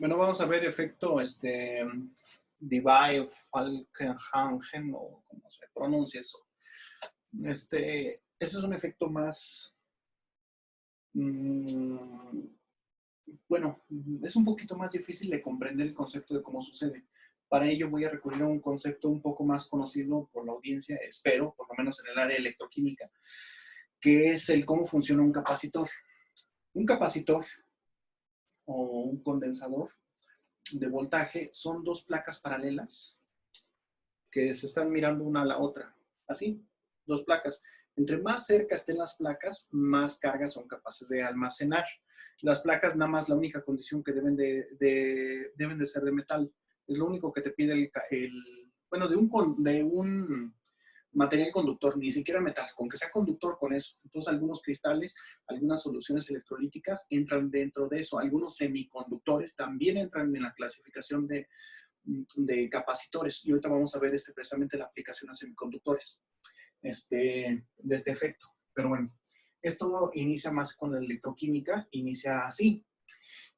Bueno, vamos a ver efecto Debye-Falkenhagen o como se pronuncia eso. Ese es un efecto más, bueno, es un poquito más difícil de comprender el concepto de cómo sucede. Para ello voy a recurrir a un concepto un poco más conocido por la audiencia, espero, por lo menos en el área de electroquímica, que es el cómo funciona un capacitor. Un capacitor o un condensador de voltaje son dos placas paralelas que se están mirando una a la otra. Así, dos placas. Entre más cerca estén las placas, más cargas son capaces de almacenar. Las placas, nada más la única condición que deben de ser de metal. Es lo único que te pide bueno, de un material conductor, ni siquiera metal, con que sea conductor con eso. Entonces, algunos cristales, algunas soluciones electrolíticas entran dentro de eso. Algunos semiconductores también entran en la clasificación de capacitores. Y ahorita vamos a ver precisamente la aplicación a semiconductores de este efecto. Pero bueno, esto inicia más con la electroquímica, inicia así.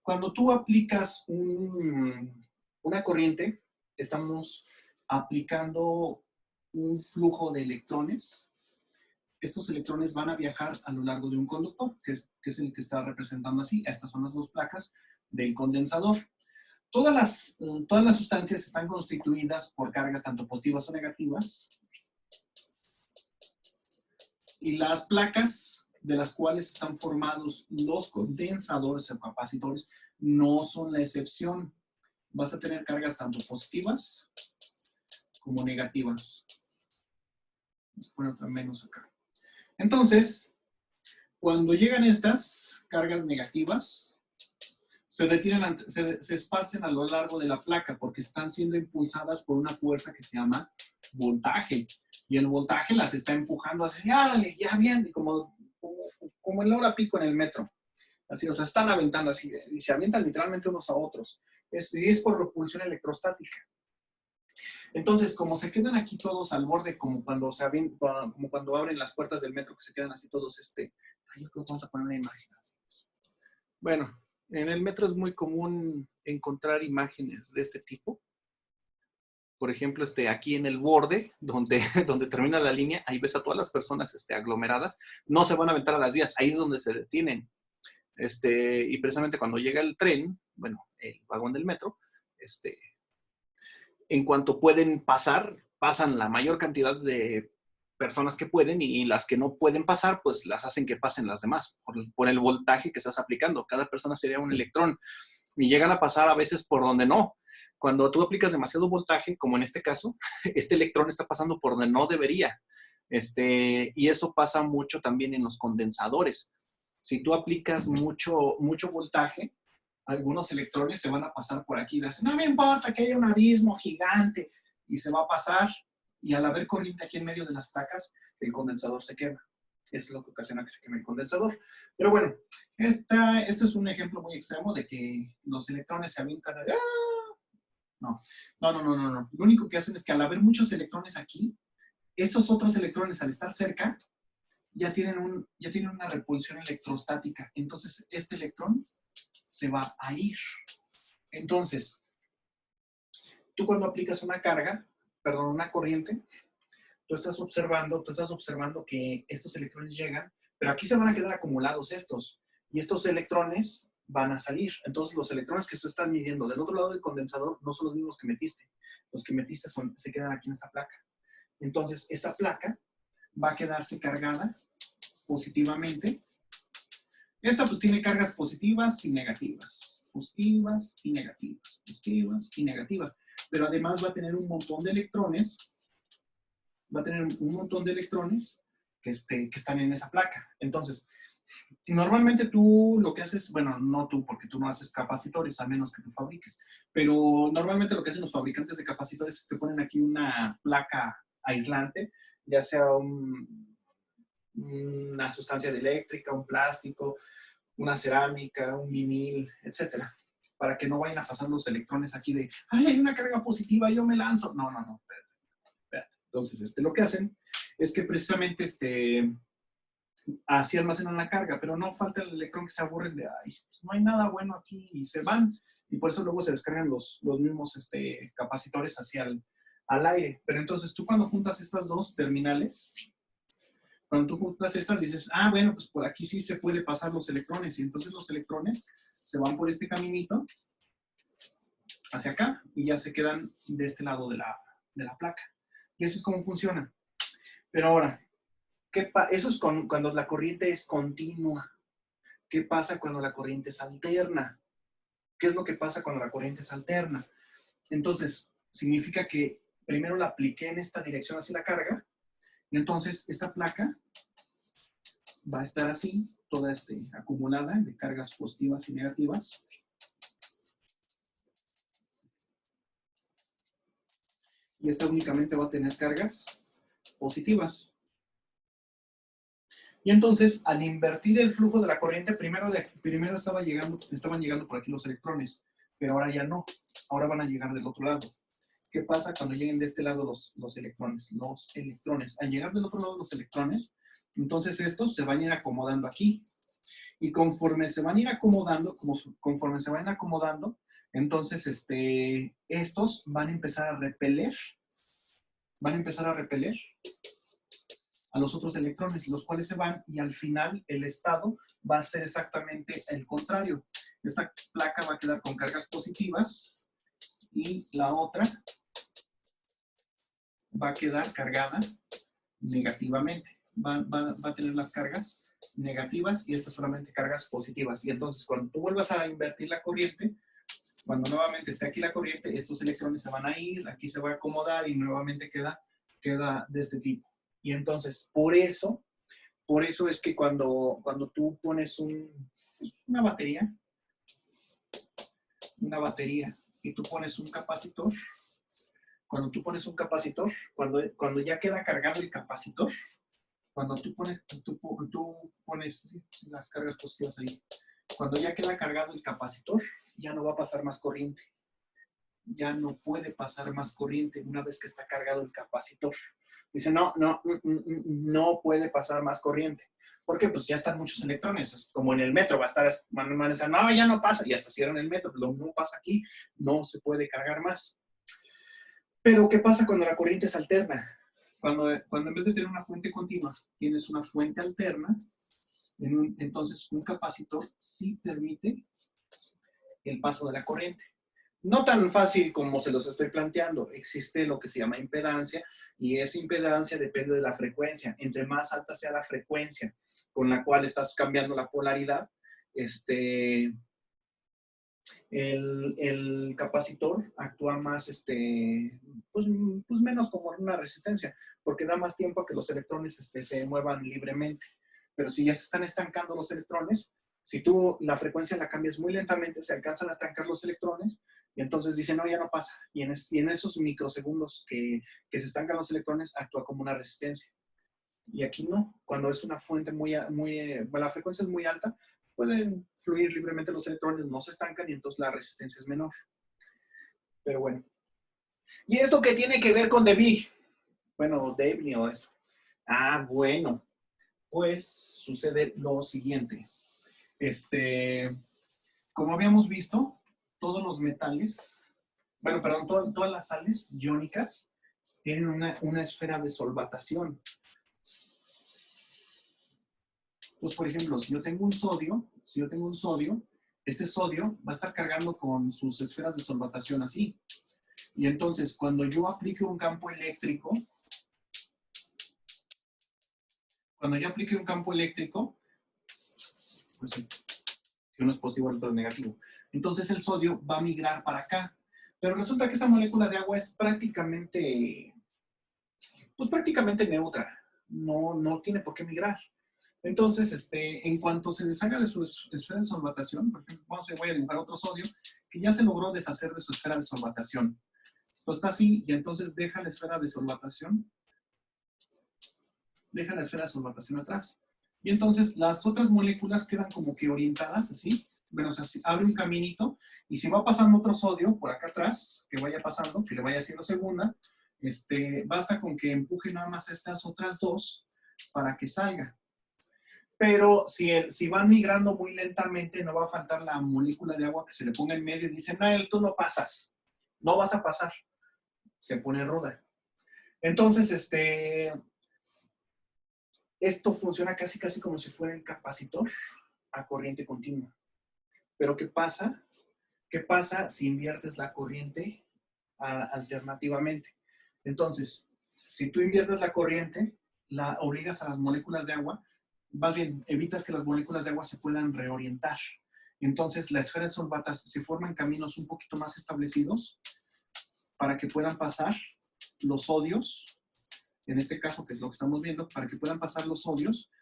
Cuando tú aplicas una corriente, estamos aplicando un flujo de electrones. Estos electrones van a viajar a lo largo de un conductor, que es el que está representando así. Estas son las dos placas del condensador. Todas las sustancias están constituidas por cargas tanto positivas o negativas. Y las placas de las cuales están formados los condensadores o capacitores no son la excepción. Vas a tener cargas tanto positivas como negativas. Vamos a poner otra menos acá. Entonces, cuando llegan estas cargas negativas, se esparcen a lo largo de la placa porque están siendo impulsadas por una fuerza que se llama voltaje. Y el voltaje las está empujando así, ya bien, como el hora pico en el metro. Así, o sea, están aventando así, y se avientan literalmente unos a otros. Y es por repulsión electrostática. Entonces, como se quedan aquí todos al borde, como cuando abren las puertas del metro, que se quedan así todos, yo creo que vamos a poner una imagen. Bueno, en el metro es muy común encontrar imágenes de este tipo. Por ejemplo, aquí en el borde, donde termina la línea, ahí ves a todas las personas aglomeradas. No se van a aventar a las vías, ahí es donde se detienen. Y precisamente cuando llega el tren, bueno, el vagón del metro, en cuanto pueden pasar, pasan la mayor cantidad de personas que pueden y las que no pueden pasar, pues las hacen que pasen las demás por el voltaje que estás aplicando. Cada persona sería un electrón y llegan a pasar a veces por donde no. Cuando tú aplicas demasiado voltaje, como en este caso, este electrón está pasando por donde no debería. Y eso pasa mucho también en los condensadores. Si tú aplicas mucho voltaje, algunos electrones se van a pasar por aquí. No me importa que haya un abismo gigante. Y se va a pasar. Y al haber corriente aquí en medio de las placas, el condensador se quema. Es lo que ocasiona que se queme el condensador. Pero bueno, este es un ejemplo muy extremo de que los electrones se avientan. No. Lo único que hacen es que al haber muchos electrones aquí, estos otros electrones al estar cerca, ya tienen una repulsión electrostática. Entonces, este electrón se va a ir. Entonces, tú cuando aplicas una corriente, tú estás observando que estos electrones llegan, pero aquí se van a quedar acumulados y estos electrones van a salir. Entonces, los electrones que se están midiendo del otro lado del condensador no son los mismos que metiste. Los que metiste se quedan aquí en esta placa. Entonces, esta placa va a quedarse cargada positivamente. Esta pues tiene cargas positivas y negativas. Positivas y negativas. Positivas y negativas. Pero además va a tener un montón de electrones. Que están en esa placa. Entonces, normalmente tú lo que haces, bueno, no tú, porque tú no haces capacitores, a menos que tú fabriques, pero normalmente lo que hacen los fabricantes de capacitores es que ponen aquí una placa aislante, ya sea una sustancia eléctrica, un plástico, una cerámica, un vinil, etcétera, para que no vayan a pasar los electrones aquí de, ¡ay, hay una carga positiva, yo me lanzo! No, espérate. Entonces, lo que hacen es que precisamente así almacenan la carga, pero no falta el electrón que se aburren de, ay, pues no hay nada bueno aquí, y se van, y por eso luego se descargan los mismos capacitores hacia al aire. Pero entonces tú cuando juntas estas dos terminales, cuando tú juntas estas dices, ah, bueno, pues por aquí sí se puede pasar los electrones, y entonces los electrones se van por este caminito hacia acá, y ya se quedan de este lado de la placa. Y eso es como funciona. Pero ahora, eso es cuando la corriente es continua. ¿Qué pasa cuando la corriente es alterna? ¿Qué es lo que pasa cuando la corriente es alterna? Entonces, significa que primero la apliqué en esta dirección hacia la carga, y entonces esta placa va a estar así, toda acumulada de cargas positivas y negativas. Y esta únicamente va a tener cargas positivas. Y entonces, al invertir el flujo de la corriente, primero estaban llegando por aquí los electrones, pero ahora ya no. Ahora van a llegar del otro lado. ¿Qué pasa cuando lleguen de este lado los electrones? Los electrones. Al llegar del otro lado los electrones, entonces estos se van a ir acomodando aquí. Y conforme se van a ir acomodando, entonces estos van a empezar a repeler. Van a empezar a repeler a los otros electrones, los cuales se van, y al final el estado va a ser exactamente el contrario. Esta placa va a quedar con cargas positivas y la otra va a quedar cargada negativamente. Va a tener las cargas negativas y estas solamente cargas positivas. Y entonces cuando tú vuelvas a invertir la corriente, cuando nuevamente esté aquí la corriente, estos electrones se van a ir, aquí se va a acomodar y nuevamente queda de este tipo. Y entonces, por eso es que cuando tú pones una batería, y tú pones un capacitor, cuando ya queda cargado el capacitor, cuando tú pones las cargas positivas ahí, cuando ya queda cargado el capacitor, ya no va a pasar más corriente. Ya no puede pasar más corriente una vez que está cargado el capacitor. Dice, no puede pasar más corriente. ¿Por qué? Pues ya están muchos electrones. Como en el metro, van a decir, no, ya no pasa. Y hasta cierran el metro. Lo no pasa aquí. No se puede cargar más. Pero, ¿qué pasa cuando la corriente es alterna? Cuando en vez de tener una fuente continua, tienes una fuente alterna, entonces un capacitor sí permite el paso de la corriente. No tan fácil como se los estoy planteando. Existe lo que se llama impedancia, y esa impedancia depende de la frecuencia. Entre más alta sea la frecuencia con la cual estás cambiando la polaridad, el capacitor actúa más, pues menos como una resistencia, porque da más tiempo a que los electrones se muevan libremente. Pero si ya se están estancando los electrones, si tú la frecuencia la cambias muy lentamente, se alcanzan a estancar los electrones, y entonces dicen, no, ya no pasa. Y en esos microsegundos que se estancan los electrones, actúa como una resistencia. Y aquí no. Cuando es una fuente la frecuencia es muy alta, pueden fluir libremente los electrones, no se estancan, y entonces la resistencia es menor. Pero bueno. ¿Y esto qué tiene que ver con Debye? Bueno, Debye o eso. Ah, bueno. Pues sucede lo siguiente. Como habíamos visto, todos los metales, todas las sales iónicas tienen una esfera de solvatación. Pues, por ejemplo, si yo tengo un sodio, este sodio va a estar cargando con sus esferas de solvatación así. Y entonces, cuando yo aplique un campo eléctrico, pues sí, si uno es positivo, el otro es negativo. Entonces el sodio va a migrar para acá. Pero resulta que esta molécula de agua es prácticamente neutra. No tiene por qué migrar. Entonces, en cuanto se deshaga de su esfera de solvatación, por ejemplo, voy a dibujar otro sodio que ya se logró deshacer de su esfera de solvatación. Esto está así, y entonces deja la esfera de solvatación atrás. Y entonces las otras moléculas quedan como que orientadas así. Bueno, o sea, abre un caminito, y si va pasando otro sodio por acá atrás, que vaya pasando, que le vaya haciendo segunda, basta con que empuje nada más a estas otras dos para que salga. Pero si van migrando muy lentamente, no va a faltar la molécula de agua que se le ponga en medio y dicen, no, tú no pasas, no vas a pasar. Se pone ruda. Entonces, esto funciona casi, casi como si fuera el capacitor a corriente continua. Pero ¿qué pasa? ¿Qué pasa si inviertes la corriente alternativamente? Entonces, si tú inviertes la corriente, la obligas a las moléculas de agua, más bien, evitas que las moléculas de agua se puedan reorientar. Entonces, las esferas solvatas se forman caminos un poquito más establecidos para que puedan pasar los sodios, en este caso, que es lo que estamos viendo, para que puedan pasar los sodios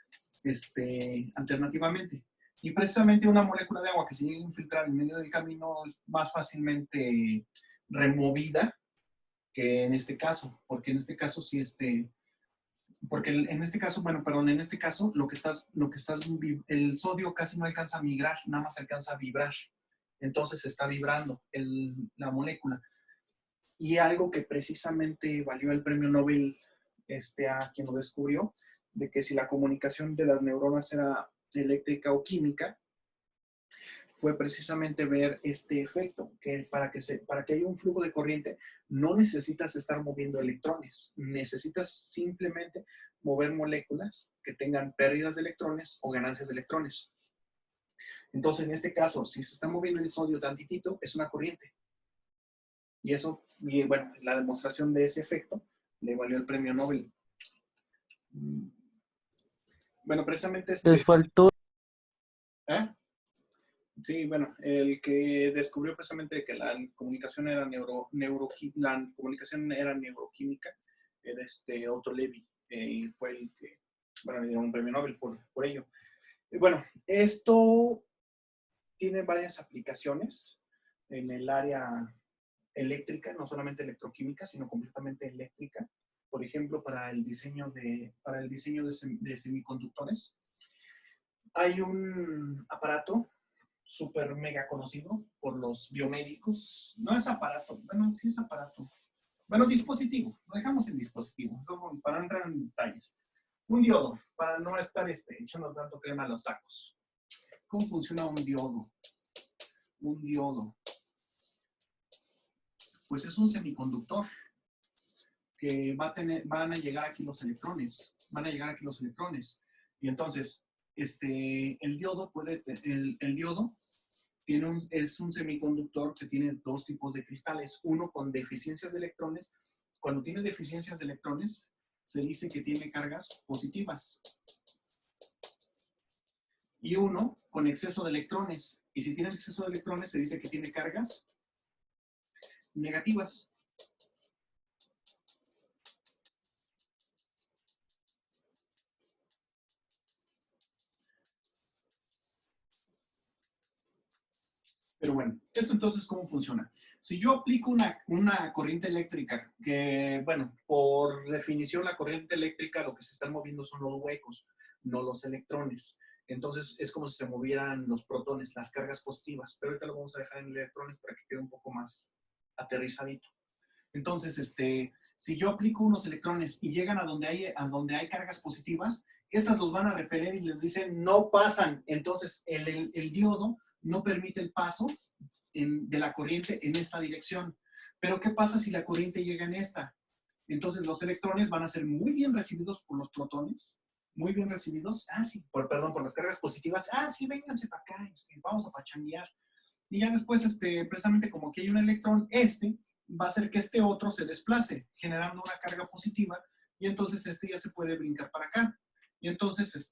alternativamente. Y precisamente una molécula de agua que se llegue a infiltrar en medio del camino es más fácilmente removida que en este caso, porque en este caso sí porque en este caso, bueno, perdón, en este caso el sodio casi no alcanza a migrar, nada más alcanza a vibrar. Entonces está vibrando la molécula. Y algo que precisamente valió el premio Nobel a quien lo descubrió, de que si la comunicación de las neuronas era eléctrica o química, fue precisamente ver este efecto, que para que haya un flujo de corriente no necesitas estar moviendo electrones, necesitas simplemente mover moléculas que tengan pérdidas de electrones o ganancias de electrones. Entonces, en este caso, si se está moviendo el sodio tantitito, es una corriente. Y eso, bueno, la demostración de ese efecto le valió el premio Nobel. Bueno, precisamente Les faltó. ¿Eh? Sí, bueno, el que descubrió precisamente que la comunicación era neuroquímica era Otto Levy, y fue el que, bueno, le dieron un premio Nobel por ello. Y bueno, esto tiene varias aplicaciones en el área eléctrica, no solamente electroquímica, sino completamente eléctrica. Por ejemplo, para el diseño de semiconductores. Hay un aparato súper mega conocido por los biomédicos. No es aparato, bueno, sí es aparato. Bueno, dispositivo, lo dejamos en dispositivo, para no entrar en detalles. Un diodo, para no estar echando tanto crema a los tacos. ¿Cómo funciona un diodo? Un diodo. Pues es un semiconductor que van a llegar aquí los electrones. Van a llegar aquí los electrones. Y entonces, el diodo es un semiconductor que tiene dos tipos de cristales. Uno con deficiencias de electrones. Cuando tiene deficiencias de electrones, se dice que tiene cargas positivas. Y uno con exceso de electrones. Y si tiene exceso de electrones, se dice que tiene cargas negativas. Pero bueno, ¿esto entonces cómo funciona? Si yo aplico una corriente eléctrica, que, bueno, por definición la corriente eléctrica lo que se están moviendo son los huecos, no los electrones. Entonces es como si se movieran los protones, las cargas positivas. Pero ahorita lo vamos a dejar en electrones para que quede un poco más aterrizadito. Entonces, si yo aplico unos electrones y llegan a donde hay cargas positivas, estas los van a repeler y les dicen no pasan. Entonces, el diodo no permite el paso de la corriente en esta dirección. Pero, ¿qué pasa si la corriente llega en esta? Entonces, los electrones van a ser muy bien recibidos por los protones, muy bien recibidos. Sí, perdón, por las cargas positivas. Sí, vénganse para acá, vamos a pachanguear. Y ya después, precisamente como aquí hay un electrón, va a hacer que este otro se desplace, generando una carga positiva, y entonces ya se puede brincar para acá. Y entonces,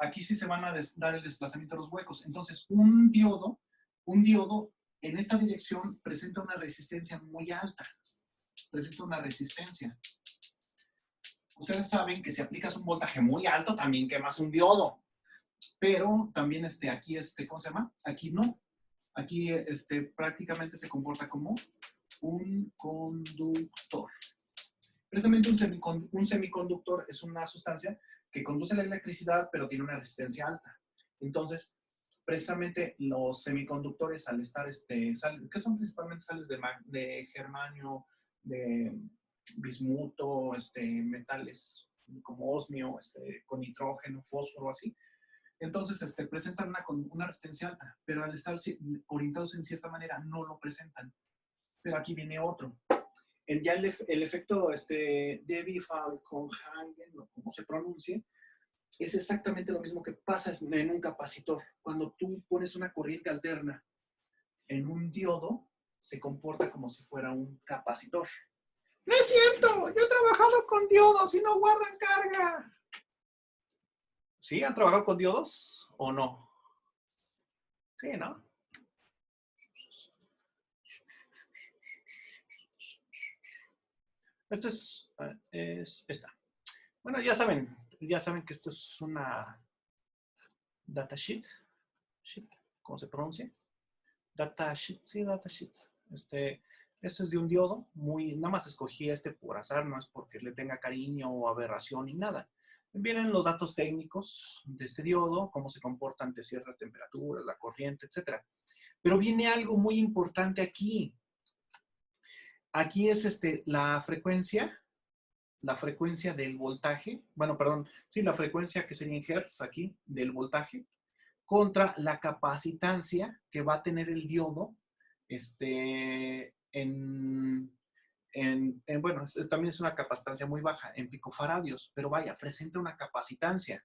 aquí sí se van a dar el desplazamiento a los huecos. Entonces, un diodo en esta dirección presenta una resistencia muy alta. Presenta una resistencia. Ustedes saben que si aplicas un voltaje muy alto, también quemas un diodo. Pero también aquí, ¿cómo se llama? Aquí no. Aquí prácticamente se comporta como un conductor. Precisamente un semiconductor es una sustancia que conduce la electricidad, pero tiene una resistencia alta. Entonces, precisamente los semiconductores, al estar, que son principalmente sales de germanio, de bismuto, metales como osmio, con nitrógeno, fósforo, así. Entonces, presentan una resistencia alta, pero al estar orientados en cierta manera, no lo presentan. Pero aquí viene otro. Ya el efecto Debye-Falcon-Hagen, como se pronuncie, es exactamente lo mismo que pasa en un capacitor. Cuando tú pones una corriente alterna en un diodo, se comporta como si fuera un capacitor. ¡No es cierto! Yo he trabajado con diodos y no guardan carga. ¿Sí? ¿Han trabajado con diodos o no? Sí, ¿no? Esto es esta. Bueno, ya saben que esto es una datasheet. ¿Cómo se pronuncia? Datasheet, sí, datasheet. Esto es de un diodo, nada más escogí por azar, no es porque le tenga cariño o aberración ni nada. Vienen los datos técnicos de este diodo, cómo se comporta ante ciertas temperaturas, la corriente, etc. Pero viene algo muy importante aquí. Aquí es la frecuencia del voltaje, bueno, perdón, sí, la frecuencia que sería en hertz aquí, del voltaje, contra la capacitancia que va a tener el diodo bueno, también es una capacitancia muy baja, en picofaradios, pero vaya, presenta una capacitancia.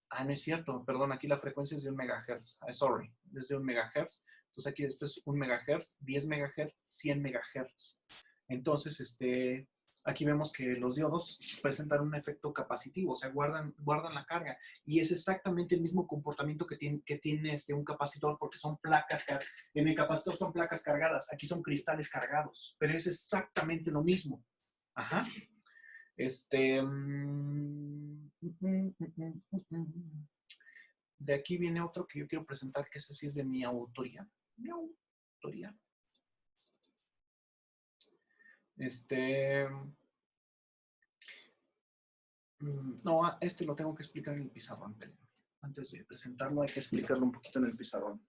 Ah, no es cierto, perdón, aquí la frecuencia es de 1 megahertz. Sorry, es de 1 megahertz. Entonces aquí esto es 1 megahertz, 10 megahertz, 100 megahertz. Entonces, aquí vemos que los diodos presentan un efecto capacitivo, o sea, guardan la carga. Y es exactamente el mismo comportamiento que tiene un capacitor, porque son placas, en el capacitor son placas cargadas, aquí son cristales cargados, pero es exactamente lo mismo. Ajá. De aquí viene otro que yo quiero presentar, que ese sí es de mi autoría. Mi autoría. No, lo tengo que explicar en el pizarrón. Antes de presentarlo hay que explicarlo un poquito en el pizarrón.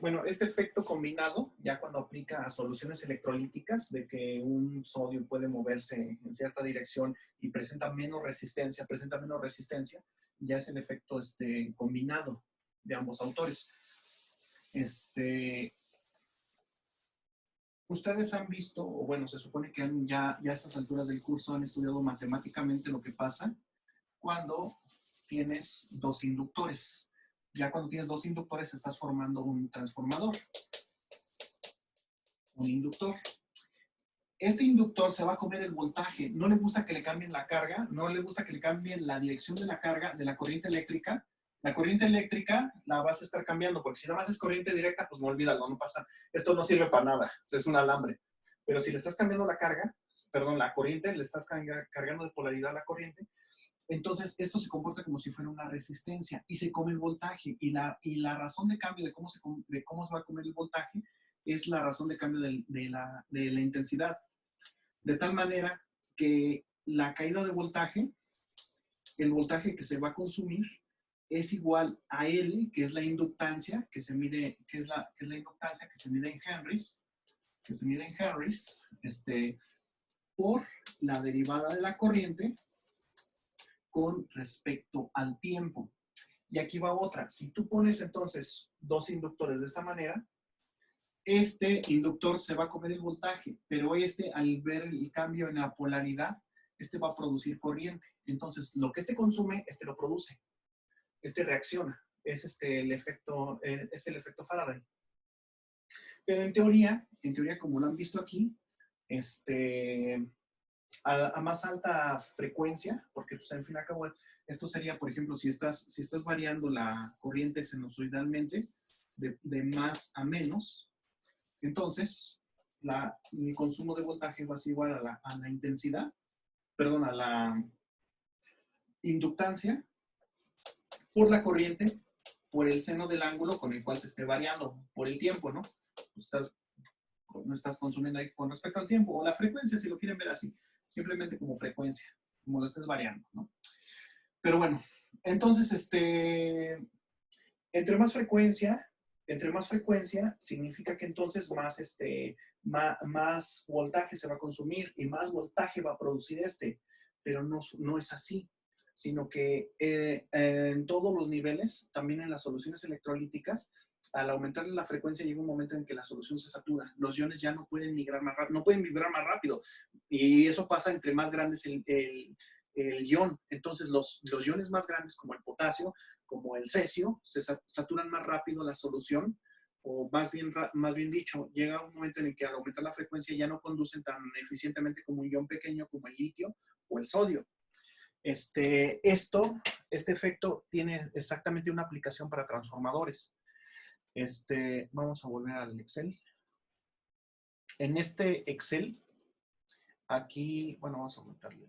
Bueno, este efecto combinado, ya cuando aplica a soluciones electrolíticas, de que un sodio puede moverse en cierta dirección y presenta menos resistencia, ya es el efecto combinado de ambos autores. Ustedes han visto, o bueno, se supone que ya a estas alturas del curso han estudiado matemáticamente lo que pasa cuando tienes dos inductores. Ya cuando tienes dos inductores estás formando un transformador. Un inductor. Este inductor se va a comer el voltaje. No le gusta que le cambien la carga, no le gusta que le cambien la dirección de la carga de la corriente eléctrica. La corriente eléctrica la vas a estar cambiando, porque si nada más es corriente directa, pues no olvídalo, no pasa. Esto no sirve para nada, es un alambre. Pero si le estás cambiando la carga, perdón, la corriente, le estás cargando de polaridad a la corriente, entonces esto se comporta como si fuera una resistencia y se come el voltaje. Y la razón de cambio de cómo se va a comer el voltaje es la razón de cambio de la intensidad. De tal manera que la caída de voltaje, el voltaje que se va a consumir, es igual a L, que es la inductancia que se mide, que es la inductancia que se mide en henrys, por la derivada de la corriente con respecto al tiempo. Y aquí va otra. Si tú pones entonces dos inductores de esta manera, este inductor se va a comer el voltaje, pero al ver el cambio en la polaridad, va a producir corriente. Entonces, lo que consume, lo produce. Reacciona. Es el efecto Faraday. Pero en teoría, como lo han visto aquí, a más alta frecuencia, porque pues, al fin y al cabo, esto sería, por ejemplo, si estás variando la corriente sinusoidalmente de más a menos, entonces el consumo de voltaje va a ser igual a la intensidad, perdón, a la inductancia por la corriente, por el seno del ángulo con el cual se esté variando, por el tiempo, ¿no? No estás consumiendo ahí con respecto al tiempo, o la frecuencia, si lo quieren ver así, simplemente como frecuencia, como lo estés variando, ¿no? Pero bueno, entonces, entre más frecuencia, Entre más frecuencia significa que entonces más voltaje se va a consumir y más voltaje va a producir pero no es así, sino que en todos los niveles, también en las soluciones electrolíticas, al aumentar la frecuencia llega un momento en que la solución se satura. Los iones ya no pueden migrar más rápido, no pueden vibrar más rápido. Y eso pasa entre más grandes el ion. Entonces los iones más grandes como el potasio, como el cesio, se saturan más rápido la solución, o más bien dicho, llega un momento en el que al aumentar la frecuencia ya no conducen tan eficientemente como un ion pequeño como el litio o el sodio. Este efecto tiene exactamente una aplicación para transformadores. Vamos a volver al Excel. En este Excel, aquí, bueno, vamos a aumentarle.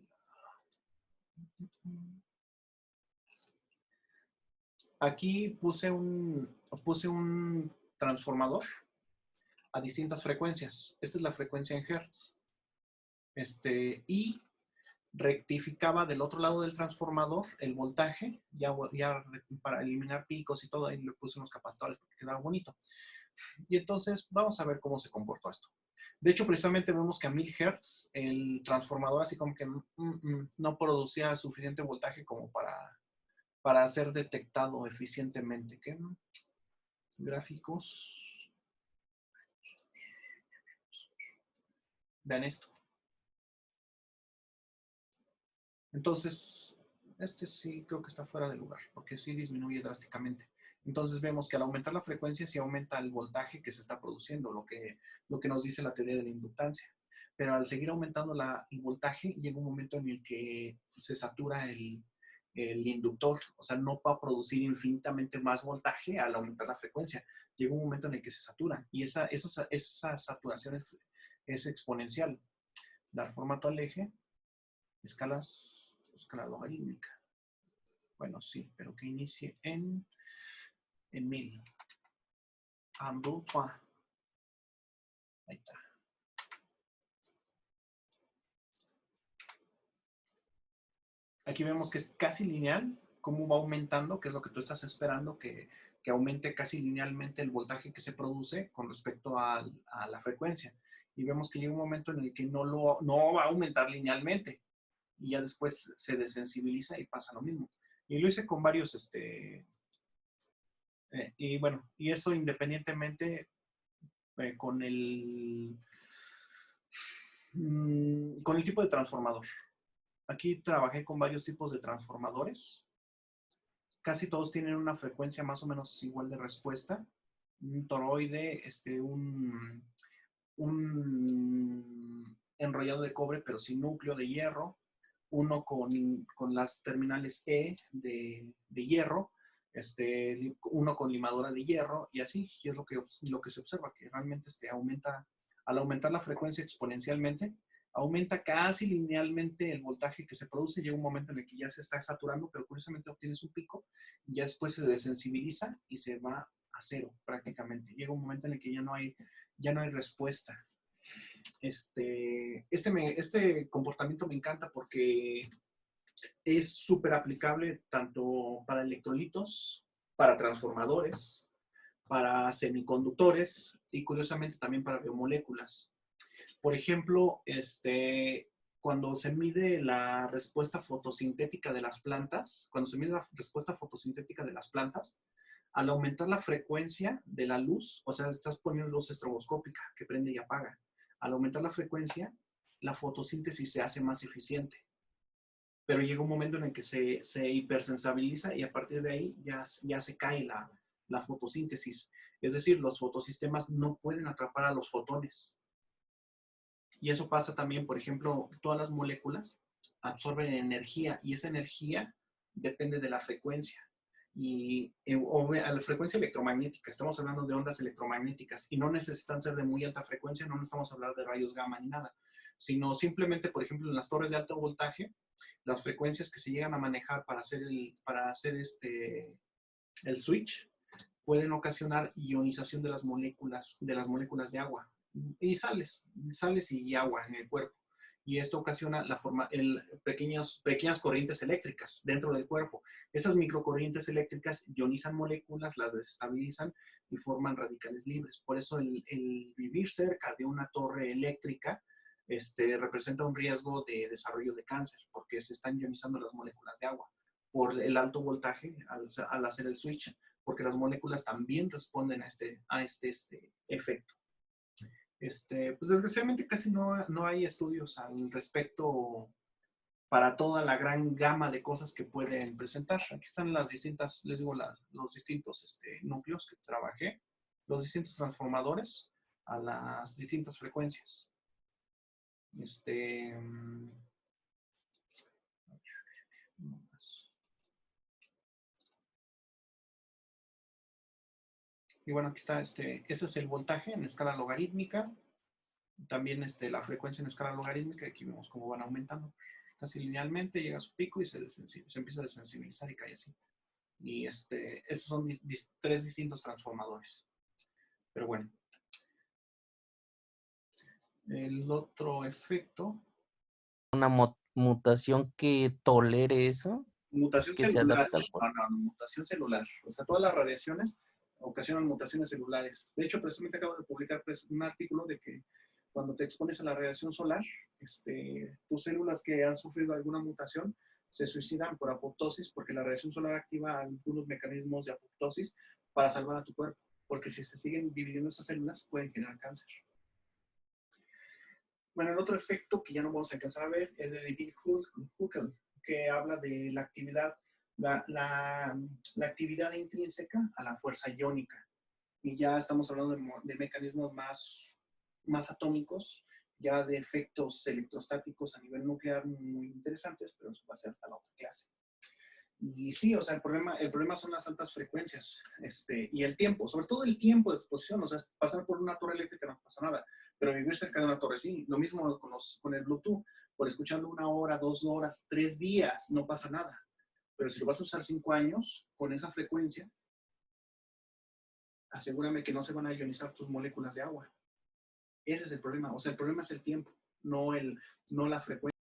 Aquí puse un transformador a distintas frecuencias. Esta es la frecuencia en Hertz. Y rectificaba del otro lado del transformador el voltaje, ya para eliminar picos y todo, ahí le puse unos capacitores para que quedara bonito. Y entonces vamos a ver cómo se comportó esto. De hecho, precisamente vemos que a 1000 Hz el transformador así como que no producía suficiente voltaje como para ser detectado eficientemente. ¿Qué? Gráficos. Vean esto. Entonces, sí creo que está fuera de lugar, porque sí disminuye drásticamente. Entonces vemos que al aumentar la frecuencia sí aumenta el voltaje que se está produciendo, lo que nos dice la teoría de la inductancia. Pero al seguir aumentando el voltaje, llega un momento en el que se satura el inductor. O sea, no va a producir infinitamente más voltaje al aumentar la frecuencia. Llega un momento en el que se satura. Y esa saturación es exponencial. Dar formato al eje. Escala logarítmica. Bueno, sí, pero que inicie en 1000. Ahí está. Aquí vemos que es casi lineal, cómo va aumentando, que es lo que tú estás esperando, que aumente casi linealmente el voltaje que se produce con respecto a la frecuencia. Y vemos que llega un momento en el que no va a aumentar linealmente. Y ya después se desensibiliza y pasa lo mismo. Y lo hice con varios, y bueno, y eso independientemente con el tipo de transformador. Aquí trabajé con varios tipos de transformadores. Casi todos tienen una frecuencia más o menos igual de respuesta. Un toroide, un enrollado de cobre, pero sin núcleo de hierro. Uno con las terminales E de hierro. Uno con limadura de hierro y así. Y es lo que se observa, que realmente al aumentar la frecuencia exponencialmente, aumenta casi linealmente el voltaje que se produce. Llega un momento en el que ya se está saturando, pero curiosamente obtienes un pico y ya después se desensibiliza y se va a cero prácticamente. Llega un momento en el que ya no hay respuesta. Este comportamiento me encanta porque es súper aplicable tanto para electrolitos, para transformadores, para semiconductores y curiosamente también para biomoléculas. Por ejemplo, cuando se mide la respuesta fotosintética de las plantas, al aumentar la frecuencia de la luz, o sea, estás poniendo luz estroboscópica que prende y apaga. Al aumentar la frecuencia, la fotosíntesis se hace más eficiente. Pero llega un momento en el que se hipersensibiliza y a partir de ahí ya se cae la fotosíntesis. Es decir, los fotosistemas no pueden atrapar a los fotones. Y eso pasa también, por ejemplo, todas las moléculas absorben energía y esa energía depende de la frecuencia. O a la frecuencia electromagnética, estamos hablando de ondas electromagnéticas y no necesitan ser de muy alta frecuencia, no necesitamos hablar de rayos gamma ni nada, sino simplemente, por ejemplo, en las torres de alto voltaje, las frecuencias que se llegan a manejar para hacer el switch pueden ocasionar ionización de las moléculas de agua y sales y agua en el cuerpo. y esto ocasiona pequeñas corrientes eléctricas dentro del cuerpo. Esas microcorrientes eléctricas ionizan moléculas, las desestabilizan y forman radicales libres. Por eso el vivir cerca de una torre eléctrica representa un riesgo de desarrollo de cáncer, porque se están ionizando las moléculas de agua por el alto voltaje al hacer el switch, porque las moléculas también responden a este efecto. Pues desgraciadamente casi no hay estudios al respecto para toda la gran gama de cosas que pueden presentar. Aquí están las distintas, les digo, los distintos núcleos que trabajé, los distintos transformadores a las distintas frecuencias. Y bueno, aquí está, ese es el voltaje en escala logarítmica. También la frecuencia en escala logarítmica, aquí vemos cómo van aumentando casi linealmente, llega a su pico y se empieza a desensibilizar y cae así. Y estos son tres distintos transformadores. Pero bueno. El otro efecto. Una mutación que tolere eso. Mutación que celular. Se adapta al... No, mutación celular. O sea, todas las radiaciones ocasionan mutaciones celulares. De hecho, precisamente acabo de publicar un artículo de que cuando te expones a la radiación solar, tus células que han sufrido alguna mutación se suicidan por apoptosis, porque la radiación solar activa algunos mecanismos de apoptosis para salvar a tu cuerpo, porque si se siguen dividiendo esas células pueden generar cáncer. Bueno, el otro efecto que ya no vamos a alcanzar a ver es de David Huckel, que habla de la actividad, la actividad intrínseca a la fuerza iónica. Y ya estamos hablando de mecanismos más atómicos, ya de efectos electrostáticos a nivel nuclear muy interesantes, pero eso va a ser hasta la otra clase. Y sí, o sea, el problema son las altas frecuencias y el tiempo, sobre todo el tiempo de exposición. O sea, pasar por una torre eléctrica no pasa nada, pero vivir cerca de una torre sí. Lo mismo con el Bluetooth, por escuchando 1 hora, 2 horas, 3 días, no pasa nada. Pero si lo vas a usar 5 años con esa frecuencia, asegúrame que no se van a ionizar tus moléculas de agua. Ese es el problema. O sea, el problema es el tiempo, no la frecuencia.